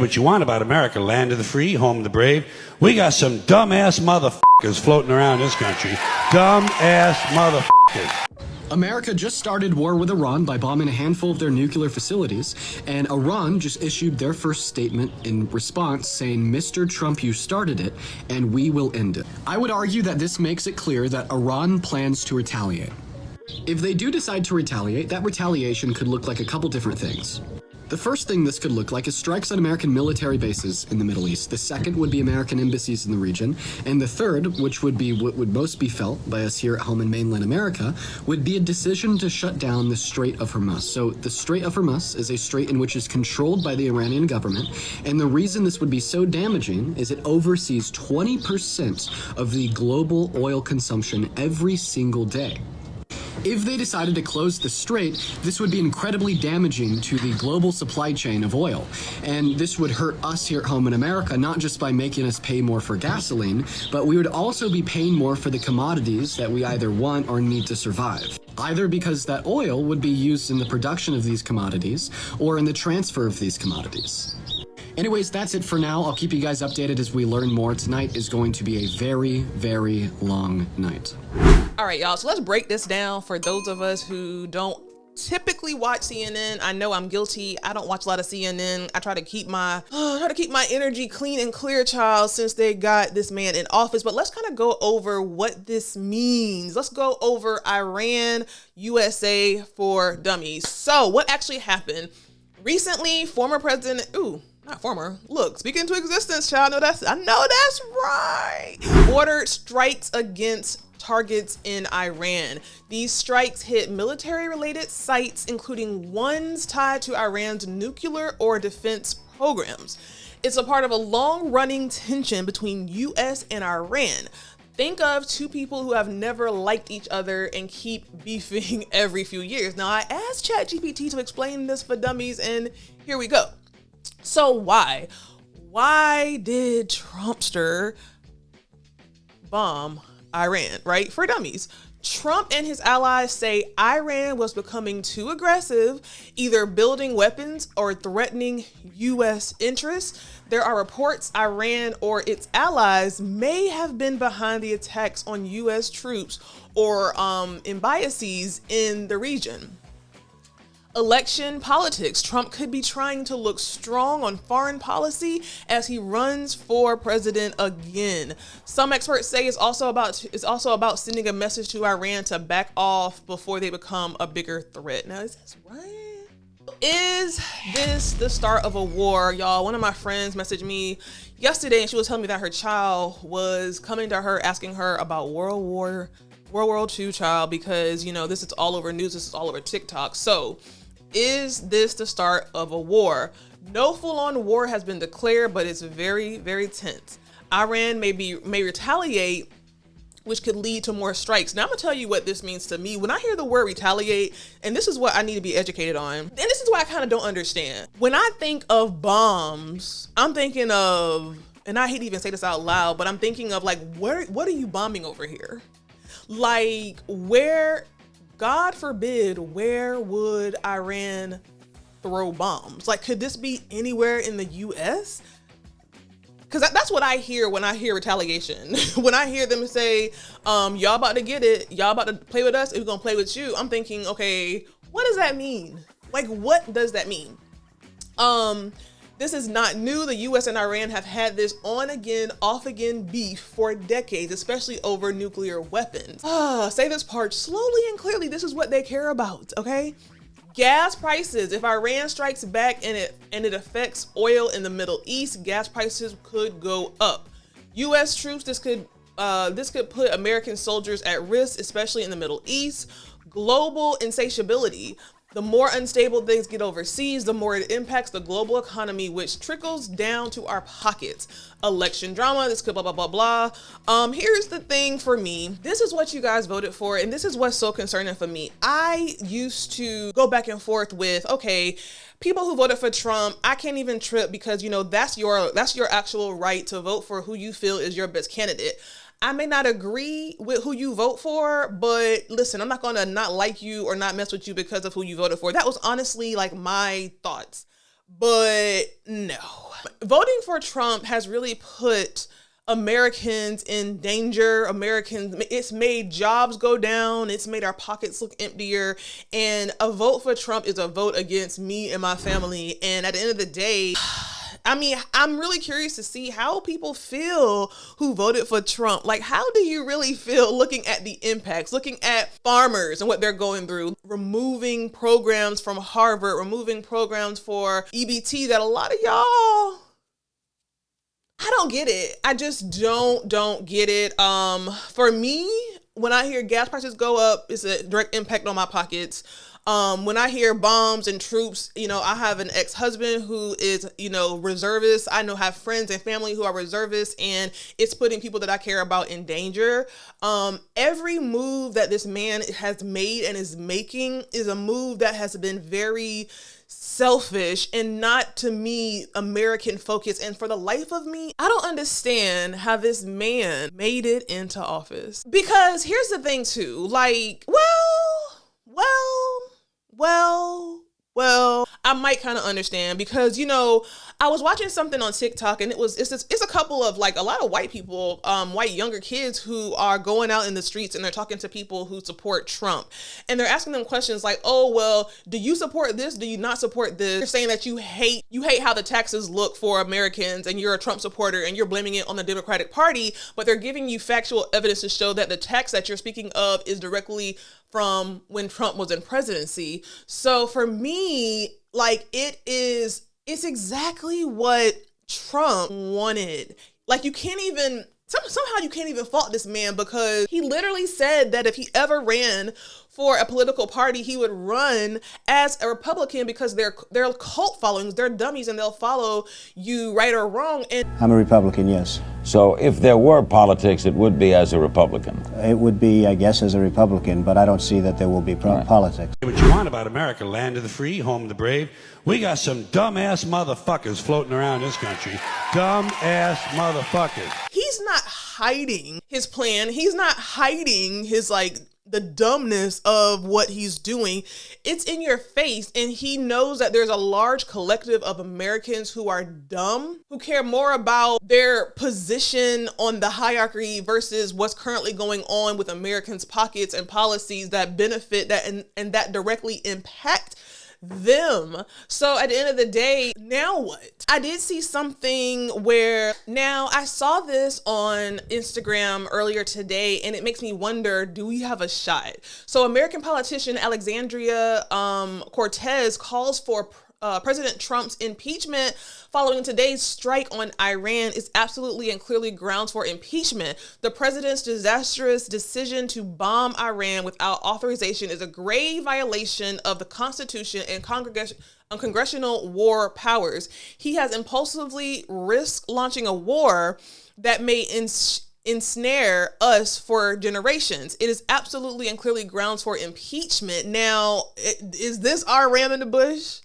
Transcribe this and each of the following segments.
what you want about America, land of the free, home of the brave. We got some dumbass motherfuckers floating around this country. Dumbass motherfuckers. America just started war with Iran by bombing a handful of their nuclear facilities, and Iran just issued their first statement in response saying, "Mr. Trump, you started it, and we will end it." I would argue that this makes it clear that Iran plans to retaliate. If they do decide to retaliate, that retaliation could look like a couple different things. The first thing this could look like is strikes on American military bases in the Middle East. The second would be American embassies in the region. And the third, which would be what would most be felt by us here at home in mainland America, would be a decision to shut down the Strait of Hormuz. So the Strait of Hormuz is a strait in which is controlled by the Iranian government. And the reason this would be so damaging is it oversees 20% of the global oil consumption every single day. If they decided to close the strait, this would be incredibly damaging to the global supply chain of oil. And this would hurt us here at home in America, not just by making us pay more for gasoline, but we would also be paying more for the commodities that we either want or need to survive. Either because that oil would be used in the production of these commodities or in the transfer of these commodities. Anyways, that's it for now. I'll keep you guys updated as we learn more. Tonight is going to be a very, very long night. All right, y'all, so let's break this down for those of us who don't typically watch CNN. I know I'm guilty. I don't watch a lot of CNN. I try to keep my energy clean and clear, child, since they got this man in office. But let's kind of go over what this means. Let's go over Iran, USA for dummies. So what actually happened? Recently, former president, not former, look, speak into existence, child. I know that's right. Ordered strikes against targets in Iran. These strikes hit military-related sites, including ones tied to Iran's nuclear or defense programs. It's a part of a long-running tension between US and Iran. Think of two people who have never liked each other and keep beefing every few years. Now, I asked ChatGPT to explain this for dummies, and here we go. So why did Trumpster bomb Iran, right? For dummies. Trump and his allies say Iran was becoming too aggressive, either building weapons or threatening US interests. There are reports Iran or its allies may have been behind the attacks on US troops or embassies in the region. Election politics. Trump could be trying to look strong on foreign policy as he runs for president again. Some experts say it's also about sending a message to Iran to back off before they become a bigger threat. Now, is this right? Is this the start of a war, y'all? One of my friends messaged me yesterday and she was telling me that her child was coming to her asking her about World War II, child, because, this is all over news, this is all over TikTok. So, is this the start of a war? No full-on war has been declared, but it's very, very tense. Iran may retaliate, which could lead to more strikes. Now I'm gonna tell you what this means to me. When I hear the word retaliate, and this is what I need to be educated on, and this is what I kind of don't understand. When I think of bombs, I'm thinking of, and I hate to even say this out loud, but I'm thinking of like, what are you bombing over here? Like, where, God forbid, where would Iran throw bombs? Like, could this be anywhere in the US? Because that's what I hear when I hear retaliation. When I hear them say, y'all about to get it, y'all about to play with us, and we're gonna play with you, I'm thinking, okay, what does that mean? Like, what does that mean? This is not new. The US and Iran have had this on again, off again beef for decades, especially over nuclear weapons. Say this part slowly and clearly. This is what they care about, okay? Gas prices. If Iran strikes back and it affects oil in the Middle East, gas prices could go up. US troops, this could put American soldiers at risk, especially in the Middle East. Global insatiability. The more unstable things get overseas, the more it impacts the global economy, which trickles down to our pockets. Election drama, this could blah, blah, blah, blah. Here's the thing for me. This is what you guys voted for, and this is what's so concerning for me. I used to go back and forth with, okay, people who voted for Trump, I can't even trip because, that's your actual right to vote for who you feel is your best candidate. I may not agree with who you vote for, but listen, I'm not going to not like you or not mess with you because of who you voted for. That was honestly like my thoughts. But no. Voting for Trump has really put Americans in danger. It's made jobs go down. It's made our pockets look emptier. And a vote for Trump is a vote against me and my family. And at the end of the day, I mean, I'm really curious to see how people feel who voted for Trump. Like, how do you really feel looking at the impacts, looking at farmers and what they're going through, removing programs from Harvard, removing programs for EBT that a lot of y'all, I don't get it. I just don't get it. For me, when I hear gas prices go up, it's a direct impact on my pockets. When I hear bombs and troops, I have an ex-husband who is, reservist. I have friends and family who are reservists, and it's putting people that I care about in danger. Every move that this man has made and is making is a move that has been very selfish and not, to me, American focused. And for the life of me, I don't understand how this man made it into office. Because here's the thing too, like, well, I might kind of understand because, I was watching something on TikTok and it's a couple of like a lot of white people, white younger kids who are going out in the streets and they're talking to people who support Trump. And they're asking them questions like, oh, well, do you support this? Do you not support this? They're saying that you hate how the taxes look for Americans and you're a Trump supporter and you're blaming it on the Democratic Party, but they're giving you factual evidence to show that the tax that you're speaking of is directly from when Trump was in presidency. So for me, like, it's exactly what Trump wanted. Like, you can't even, somehow you can't even fault this man because he literally said that if he ever ran for a political party, he would run as a Republican because they're cult followings, they're dummies, and they'll follow you right or wrong. And I'm a Republican, yes. So if there were politics, it would be as a Republican. It would be, I guess, as a Republican, but I don't see that there will be politics. What you want about America, land of the free, home of the brave. We got some dumbass motherfuckers floating around this country. Dumbass motherfuckers. He's not hiding his plan. He's not hiding his, the dumbness of what he's doing. It's in your face, and he knows that there's a large collective of Americans who are dumb, who care more about their position on the hierarchy versus what's currently going on with Americans' pockets and policies that benefit that and that directly impact them. So at the end of the day, now what? I did see something where now I saw this on Instagram earlier today, and it makes me wonder, do we have a shot? So American politician Alexandria Cortez calls for President Trump's impeachment following today's strike on Iran is absolutely and clearly grounds for impeachment. The president's disastrous decision to bomb Iran without authorization is a grave violation of the Constitution and congressional war powers. He has impulsively risked launching a war that may ensnare us for generations. It is absolutely and clearly grounds for impeachment. Now, is this our ram in the bush?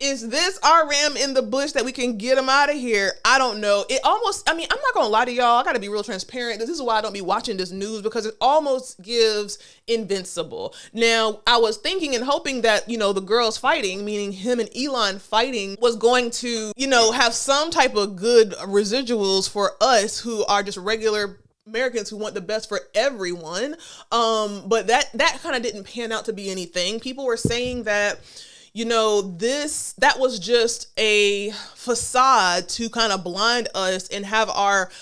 Is this our ram in the bush that we can get him out of here? I don't know. I'm not going to lie to y'all. I got to be real transparent. This is why I don't be watching this news, because it almost gives Invincible. Now, I was thinking and hoping that, the girls fighting, meaning him and Elon fighting, was going to, have some type of good residuals for us who are just regular Americans who want the best for everyone. But that kind of didn't pan out to be anything. People were saying that, that was just a facade to kind of blind us and have our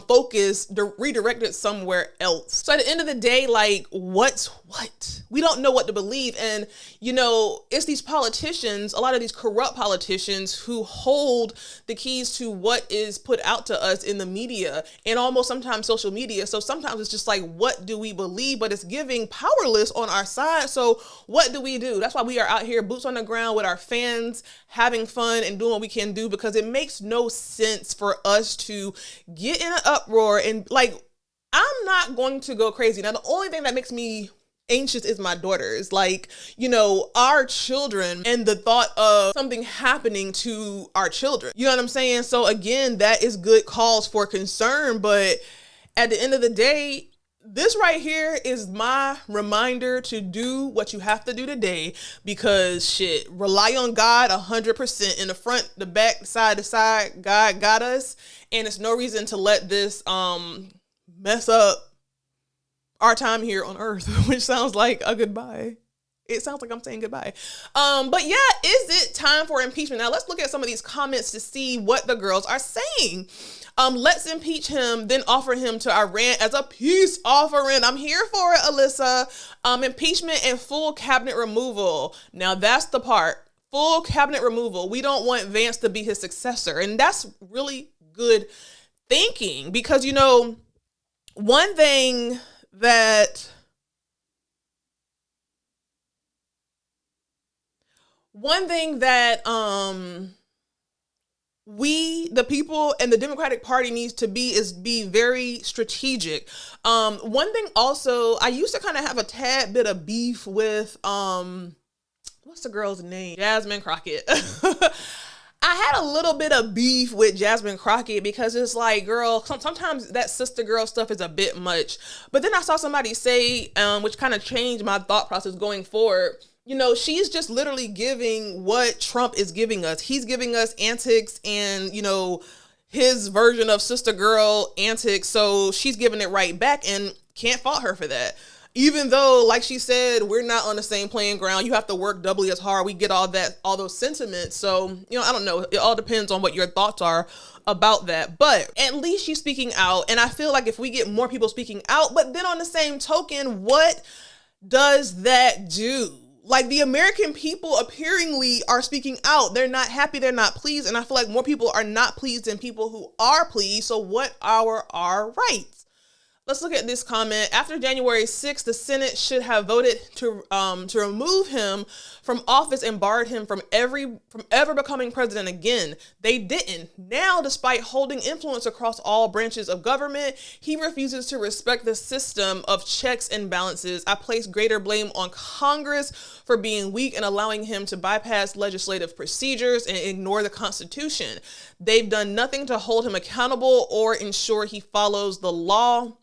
focus redirected somewhere else. So at the end of the day, what's what? We don't know what to believe. And, it's these politicians, a lot of these corrupt politicians who hold the keys to what is put out to us in the media and almost sometimes social media. So sometimes it's just what do we believe? But it's giving powerless on our side. So what do we do? That's why we are out here, boots on the ground with our fans, having fun and doing what we can do, because it makes no sense for us to get in an uproar and I'm not going to go crazy. Now, the only thing that makes me anxious is my daughters, our children, and the thought of something happening to our children. You know what I'm saying? So again, that is good cause for concern. But at the end of the day, this right here is my reminder to do what you have to do today, because shit, rely on God 100% in the front, the back, side to side. God got us, and it's no reason to let this mess up our time here on earth, which sounds like a goodbye. It sounds like I'm saying goodbye. But yeah, is it time for impeachment? Now let's look at some of these comments to see what the girls are saying. Let's impeach him, then offer him to Iran as a peace offering. I'm here for it, Alyssa. Impeachment and full cabinet removal. Now that's the part. Full cabinet removal. We don't want Vance to be his successor. And that's really good thinking, because, you know, one thing that we, the people and the Democratic Party, needs to be very strategic. One thing also, I used to kind of have a tad bit of beef with, what's the girl's name? Jasmine Crockett. I had a little bit of beef with Jasmine Crockett because it's like, girl, sometimes that sister girl stuff is a bit much. But then I saw somebody say, which kind of changed my thought process going forward. You know, she's just literally giving what Trump is giving us. He's giving us antics and, you know, his version of sister girl antics. So she's giving it right back, and can't fault her for that. Even though, like she said, we're not on the same playing ground. You have to work doubly as hard. We get all those sentiments. So, you know, I don't know. It all depends on what your thoughts are about that. But at least she's speaking out. And I feel like if we get more people speaking out, but then on the same token, what does that do? Like, the American people appearingly are speaking out. They're not happy. They're not pleased. And I feel like more people are not pleased than people who are pleased. So what are our rights? Let's look at this comment. After January 6th, the Senate should have voted to remove him from office and barred him from ever becoming president again. They didn't. Now, despite holding influence across all branches of government, he refuses to respect the system of checks and balances. I place greater blame on Congress for being weak and allowing him to bypass legislative procedures and ignore the Constitution. They've done nothing to hold him accountable or ensure he follows the law.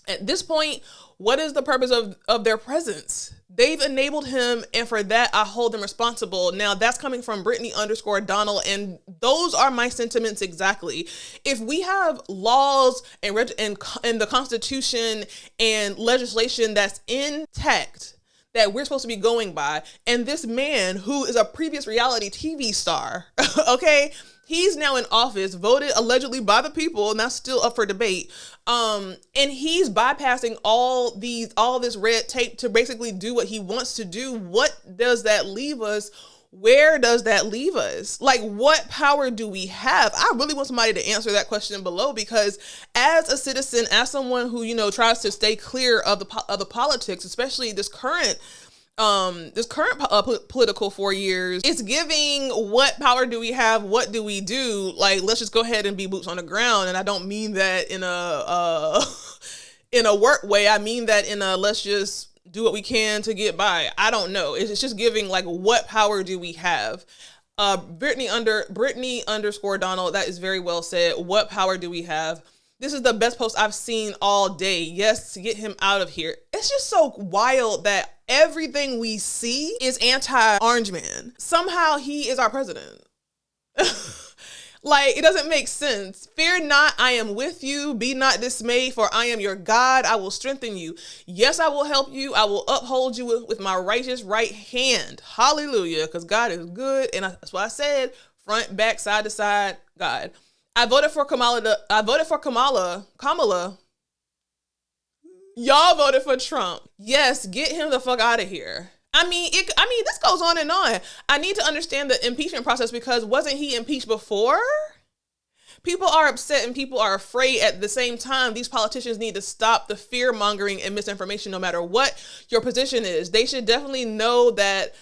At this point, what is the purpose of their presence? They've enabled him, and for that, I hold them responsible. Now, that's coming from Brittany_Donald, and those are my sentiments exactly. If we have laws and the Constitution and legislation that's intact, that we're supposed to be going by, and this man, who is a previous reality TV star, okay, he's now in office, voted allegedly by the people, and that's still up for debate. And he's bypassing all this red tape to basically do what he wants to do. What does that leave us? Where does that leave us? Like, what power do we have? I really want somebody to answer that question below, because as a citizen, as someone who, you know, tries to stay clear of the politics, especially this current political 4 years, it's giving, what power do we have? What do we do? Like, let's just go ahead and be boots on the ground. And I don't mean that in a work way. I mean that in a, let's just do what we can to get by. I don't know. It's just giving, like, what power do we have? Brittany_Donald, that is very well said. What power do we have? This is the best post I've seen all day. Yes, get him out of here. It's just so wild that everything we see is anti-Orange Man. Somehow he is our president. Like, it doesn't make sense. Fear not, I am with you. Be not dismayed, for I am your God. I will strengthen you. Yes, I will help you. I will uphold you with my righteous right hand. Hallelujah, because God is good. And that's what I said. Front, back, side to side, God. I voted for Kamala. Kamala. Y'all voted for Trump. Yes, get him the fuck out of here. I mean, this goes on and on. I need to understand the impeachment process, because wasn't he impeached before? People are upset and people are afraid at the same time. These politicians need to stop the fear mongering and misinformation, no matter what your position is. They should definitely know that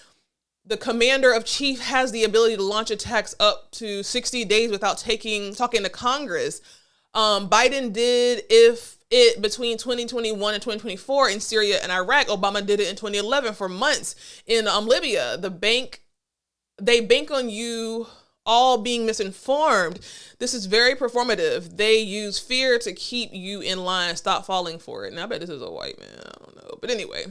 the commander of chief has the ability to launch attacks up to 60 days without talking to Congress. Biden did between 2021 and 2024 in Syria and Iraq. Obama did it in 2011 for months in Libya. They bank on you all being misinformed. This is very performative. They use fear to keep you in line. Stop falling for it. Now I bet this is a white man. I don't know. But anyway.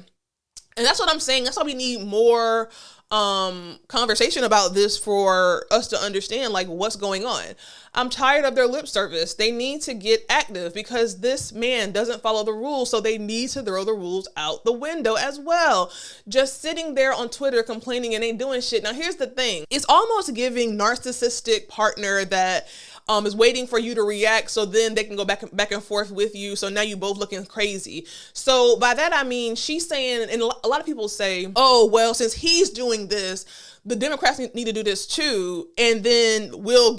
And that's what I'm saying. That's why we need more conversation about this for us to understand like what's going on. I'm tired of their lip service. They need to get active because this man doesn't follow the rules. So they need to throw the rules out the window as well. Just sitting there on Twitter complaining and ain't doing shit. Now, here's the thing. It's almost giving narcissistic partner that is waiting for you to react so then they can go back and forth with you. So now you both looking crazy. So by that, I mean, she's saying, and a lot of people say, oh, well, since he's doing this, the Democrats need to do this too, and then we'll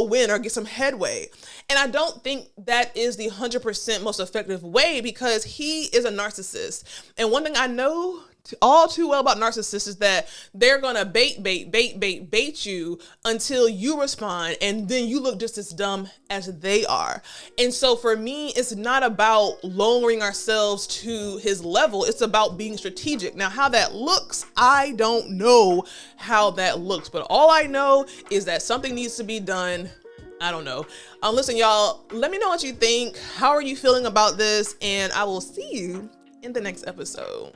win or get some headway. And I don't think that is the 100% most effective way because he is a narcissist. And one thing I know all too well about narcissists is that they're gonna bait you until you respond, and then you look just as dumb as they are. And so for me, it's not about lowering ourselves to his level. It's about being strategic. Now, how that looks, I don't know how that looks, but all I know is that something needs to be done. I don't know. Listen, y'all, let me know what you think. How are you feeling about this? And I will see you in the next episode.